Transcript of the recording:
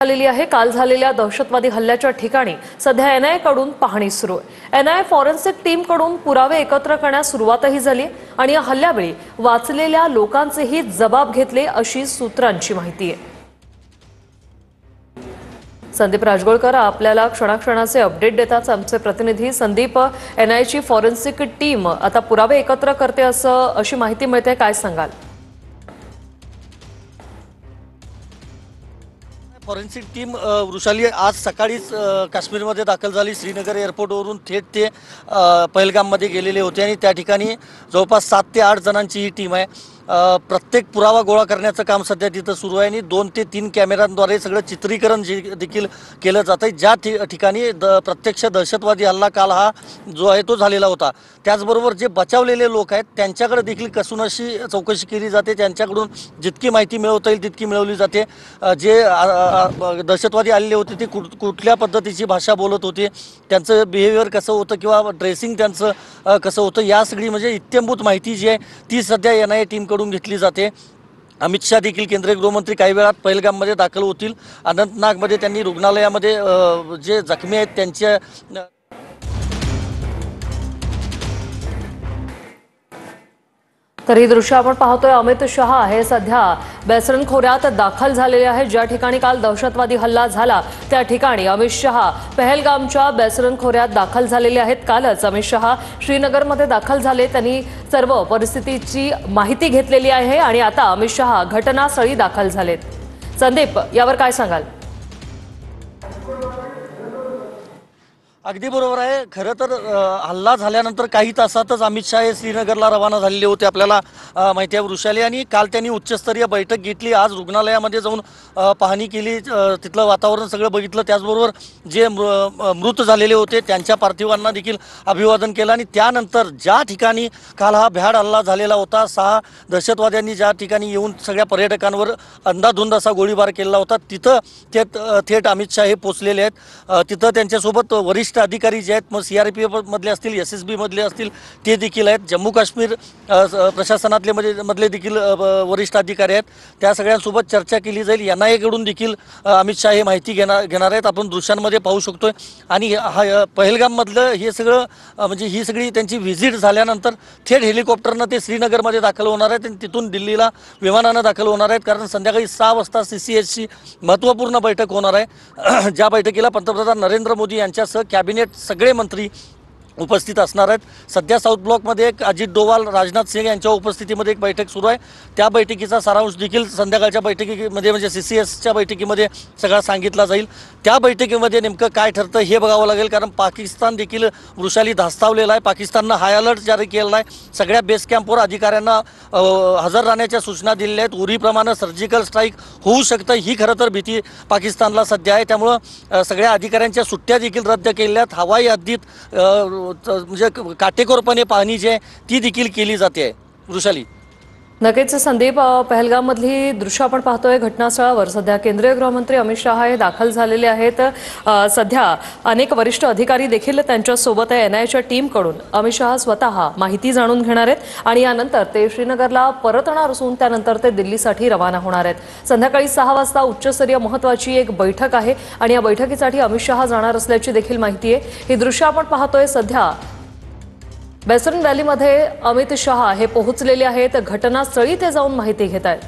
झालेली आहे। काल झालेल्या दहशतवादी हल्ल्याच्या ठिकाणी सध्या एनआयए कडून पाहणी सुरू आहे। एनआयए फॉरेन्सिक टीम कडून पुरावे एकत्र करण्यास सुरुवातही झाली आणि या हल्ल्यावेळी वाचलेल्या लोकांचेही जबाब घेतले अशी सूत्रांची माहिती आहे। संदीप राजगोळकर आपल्याला क्षणाक्षणाचे अपडेट देतात। आमचे प्रतिनिधी संदीप, एनआयएची फॉरेन्सिक टीम आता पुरावे एकत्र करते अशी माहिती मिळते, काय सांगाल? फॉरेन्सिक टीम वृषाली आज सकाळीच काश्मीरमध्ये दाखल झाली। श्रीनगर एअरपोर्टवरून थेट ते पहलगाममध्ये गेलेले होते आणि त्या ठिकाणी जवळपास 7 ते 8 जणांची ही टीम आहे। प्रत्येक पुरावा गोळा करण्याचं काम सध्या तिथं सुरू आहे आणि 2 ते 3 कॅमेऱ्यांद्वारे सगळं चित्रीकरण देखील केलं जात आहे। ज्या ठिकाणी प्रत्यक्ष दहशतवादी हल्ला काल हा जो आहे तो झालेला होता, त्याचबरोबर जे बचावलेले लोक आहेत त्यांच्याकडे देखील कसून अशी चौकशी केली जाते। त्यांच्याकडून जितकी माहिती मिळवता येईल तितकी मिळवली जाते। जे दहशतवादी आलेले होते ते कुठल्या पद्धतीची भाषा बोलत होते, त्यांचं बिहेवियर कसं होतं किंवा ड्रेसिंग त्यांचं कसं होतं, या सगळी म्हणजे इत्थंभूत माहिती जी आहे ती सध्या एनआयए टीमकडून घेतली जाते। अमित शाह देखील केंद्रीय गृहमंत्री काही वेळात पहलगाममध्ये दाखल होतील। अनंतनागमध्ये त्यांनी रुग्णालयामध्ये जे जखमी आहेत त्यांच्या तर ही दृश्य आपण पाहतोय। अमित शहा हे सध्या बेसरन खोऱ्यात दाखल झालेले आहेत। ज्या ठिकाणी काल दहशतवादी हल्ला झाला त्या ठिकाणी अमित शहा पहलगामच्या बेसरन खोऱ्यात दाखल झालेले आहेत। कालच अमित शहा श्रीनगरमध्ये दाखल झाले, त्यांनी सर्व परिस्थितीची माहिती घेतलेली आहे आणि आता अमित शहा घटनास्थळी दाखल झालेत। संदीप, यावर काय सांगाल? अगदी बरोबर आहे। खरं तर हल्ला झाल्यानंतर काही तासातच अमित शाह हे श्रीनगरला रवाना झालेले होते, आपल्याला माहिती आहे वृषाली, आणि काल त्यांनी उच्चस्तरीय बैठक घेतली। आज रुग्णालयामध्ये जाऊन पाहणी केली, तिथलं वातावरण सगळं बघितलं। त्याचबरोबर जे मृत झालेले होते त्यांच्या पार्थिवांना देखील अभिवादन केलं आणि त्यानंतर ज्या ठिकाणी काल हा भ्याड हल्ला झालेला होता, 6 दहशतवाद्यांनी ज्या ठिकाणी येऊन सगळ्या पर्यटकांवर अंधाधुंद असा गोळीबार केला होता, तिथं थेट अमित शाह हे पोचलेले आहेत। तिथं त्यांच्यासोबत वरिष्ठ अधिकारी जे आहेत, मग सीआरपीएफ मधले असतील, एसएसबी मधले असतील, ते देखील आहेत। जम्मू काश्मीर प्रशासनातले मधले देखील वरिष्ठ अधिकारी आहेत। त्या सगळ्यांसोबत चर्चा केली जाईल। एनआयए कडून देखील अमित शाह हे माहिती घेणार आहेत, आपण दृश्यांमध्ये पाहू शकतोय। आणि हा पहलगाम मधलं हे सगळं म्हणजे ही सगळी त्यांची व्हिजिट झाल्यानंतर थेट हेलिकॉप्टरनं ते श्रीनगरमध्ये दाखल होणार आहेत आणि तिथून दिल्लीला विमानानं दाखल होणार आहेत, कारण संध्याकाळी 6 वाजता सीसीएसची महत्त्वपूर्ण बैठक होणार आहे। ज्या बैठकीला पंतप्रधान नरेंद्र मोदी यांच्यासह कॅबिनेट सगळे मंत्री उपस्थित असणार आहेत। सध्या साऊथ ब्लॉकमध्ये एक अजित डोवाल, राजनाथ सिंह यांच्या उपस्थितीमध्ये एक बैठक सुरू आहे। त्या बैठकीचा सारांश देखील संध्याकाळच्या बैठकीमध्ये म्हणजे सीसीएसच्या बैठकीमध्ये सगळा सांगितला जाईल। त्या बैठकीमध्ये नेमकं काय ठरतं हे बघावं लागेल, कारण पाकिस्तान देखील वृषाली धास्तावलेला आहे। पाकिस्ताननं हाय अलर्ट जारी केलेला आहे। सगळ्या बेस कॅम्पवर अधिकाऱ्यांना हजर राहण्याच्या सूचना दिलेल्या आहेत। उरीप्रमाणे सर्जिकल स्ट्राईक होऊ शकतं, ही खरं तर भीती पाकिस्तानला सध्या आहे। त्यामुळं सगळ्या अधिकाऱ्यांच्या सुट्ट्या देखील रद्द केलेल्या आहेत। हवाई हद्दीत म्हणजे काटेकोरपणे पाहणी जी आहे ती देखील केली जाते वृषाली। नक्कीच संदीप, पहलगाम मधली दृश्य आपण पाहतोय घटनास्थळावर। सध्या केंद्रीय गृहमंत्री अमित शहा हे दाखल झालेले आहेत। सध्या अनेक वरिष्ठ अधिकारी देखील त्यांच्या सोबत आहे। एनआयएच्या टीमकडून अमित शहा स्वतः माहिती जाणून घेणार आहेत आणि यानंतर ते श्रीनगरला परतणार असून त्यानंतर ते दिल्लीसाठी रवाना होणार आहेत। संध्याकाळी 6 वाजता उच्चस्तरीय महत्त्वाची एक बैठक आहे आणि या बैठकीसाठी अमित शहा जाणार असल्याची देखील माहिती आहे। ही दृश्य आपण पाहतोय। सध्या बेसरन व्हॅलीमध्ये अमित शहा हे पोहोचलेले आहेत। घटनास्थळी ते जाऊन माहिती घेत आहेत।